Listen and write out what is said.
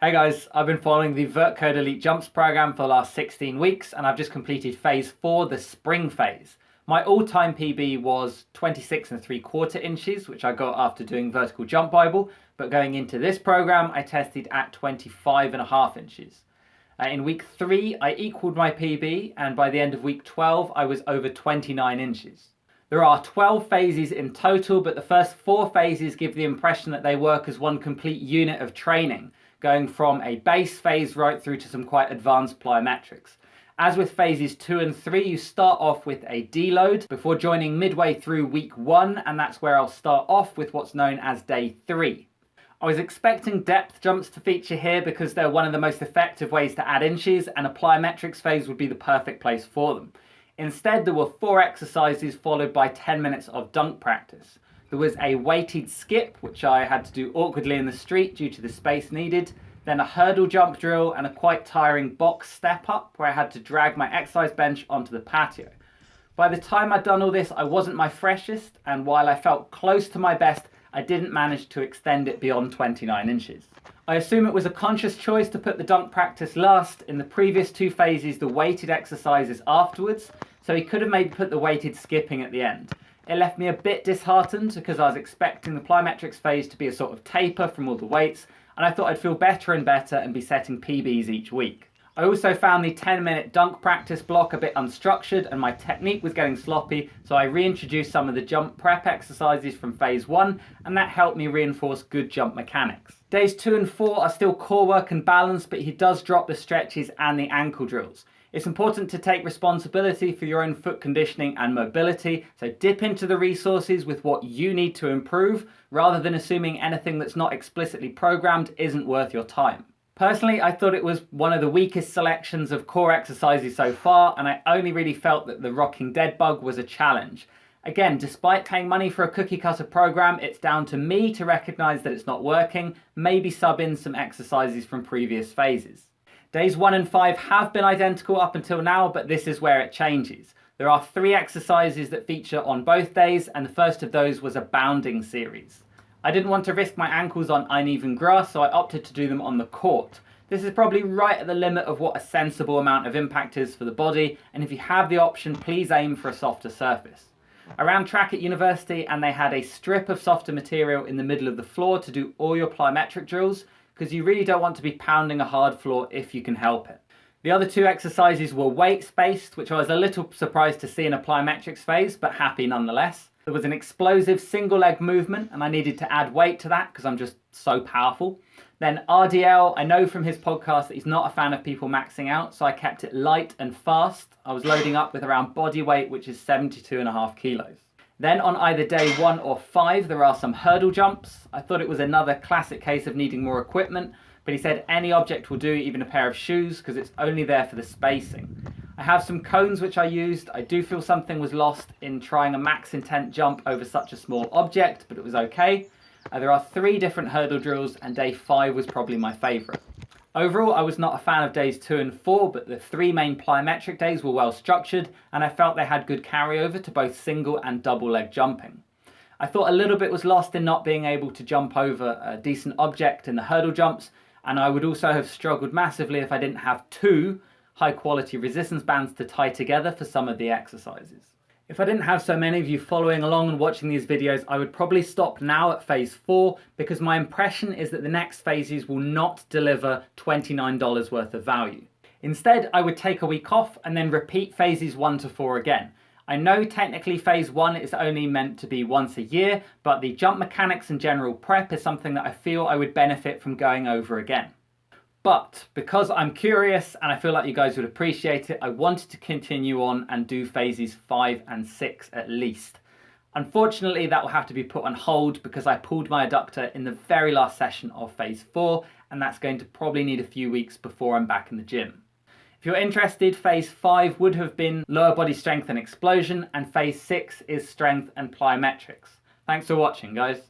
Hey guys, I've been following the VertCode Elite Jumps program for the last 16 weeks and I've just completed phase 4, the spring phase. My all-time PB was 26 3/4 inches, which I got after doing vertical jump Bible, but going into this program, I tested at 25.5 inches. In week 3, I equaled my PB, and by the end of week 12, I was over 29 inches. There are 12 phases in total, but the first 4 phases give the impression that they work as one complete unit of training, going from a base phase right through to some quite advanced plyometrics. As with phases 2 and 3, you start off with a deload before joining midway through week 1, and that's where I'll start off with what's known as day 3. I was expecting depth jumps to feature here because they're one of the most effective ways to add inches, and a plyometrics phase would be the perfect place for them. Instead, there were 4 exercises followed by 10 minutes of dunk practice. There was a weighted skip, which I had to do awkwardly in the street due to the space needed, then a hurdle jump drill and a quite tiring box step up where I had to drag my exercise bench onto the patio. By the time I'd done all this, I wasn't my freshest, and while I felt close to my best, I didn't manage to extend it beyond 29 inches. I assume it was a conscious choice to put the dunk practice last. In the previous 2 phases, the weighted exercises afterwards, so he could have maybe put the weighted skipping at the end. It left me a bit disheartened because I was expecting the plyometrics phase to be a sort of taper from all the weights, and I thought I'd feel better and better and be setting PBs each week. I also found the 10-minute dunk practice block a bit unstructured and my technique was getting sloppy, so I reintroduced some of the jump prep exercises from phase 1, and that helped me reinforce good jump mechanics. Days 2 and 4 are still core work and balance, but he does drop the stretches and the ankle drills. It's important to take responsibility for your own foot conditioning and mobility, so dip into the resources with what you need to improve, rather than assuming anything that's not explicitly programmed isn't worth your time. Personally, I thought it was one of the weakest selections of core exercises so far, and I only really felt that the rocking dead bug was a challenge. Again, despite paying money for a cookie cutter program, it's down to me to recognize that it's not working, maybe sub in some exercises from previous phases. Days 1 and 5 have been identical up until now, but this is where it changes. There are 3 exercises that feature on both days, and the first of those was a bounding series. I didn't want to risk my ankles on uneven grass, so I opted to do them on the court. This is probably right at the limit of what a sensible amount of impact is for the body, and if you have the option, please aim for a softer surface. I ran track at university and they had a strip of softer material in the middle of the floor to do all your plyometric drills, because you really don't want to be pounding a hard floor if you can help it. The other 2 exercises were weights-based, which I was a little surprised to see in a plyometrics phase, but happy nonetheless. There was an explosive single leg movement, and I needed to add weight to that because I'm just so powerful. Then RDL, I know from his podcast that he's not a fan of people maxing out, so I kept it light and fast. I was loading up with around body weight, which is 72.5 kilos. Then on either day 1 or 5, there are some hurdle jumps. I thought it was another classic case of needing more equipment, but he said any object will do, even a pair of shoes, because it's only there for the spacing. I have some cones which I used. I do feel something was lost in trying a max intent jump over such a small object, but it was okay. There are 3 different hurdle drills, and day 5 was probably my favourite. Overall, I was not a fan of days 2 and 4, but the 3 main plyometric days were well structured, and I felt they had good carryover to both single and double leg jumping. I thought a little bit was lost in not being able to jump over a decent object in the hurdle jumps, and I would also have struggled massively if I didn't have 2 high quality resistance bands to tie together for some of the exercises. If I didn't have so many of you following along and watching these videos, I would probably stop now at phase 4, because my impression is that the next phases will not deliver $29 worth of value. Instead, I would take a week off and then repeat phases 1 to 4 again. I know technically phase 1 is only meant to be once a year, but the jump mechanics and general prep is something that I feel I would benefit from going over again. But because I'm curious and I feel like you guys would appreciate it, I wanted to continue on and do phases 5 and 6 at least. Unfortunately, that will have to be put on hold because I pulled my adductor in the very last session of phase 4, and that's going to probably need a few weeks before I'm back in the gym. If you're interested, phase 5 would have been lower body strength and explosion, and phase 6 is strength and plyometrics. Thanks for watching, guys.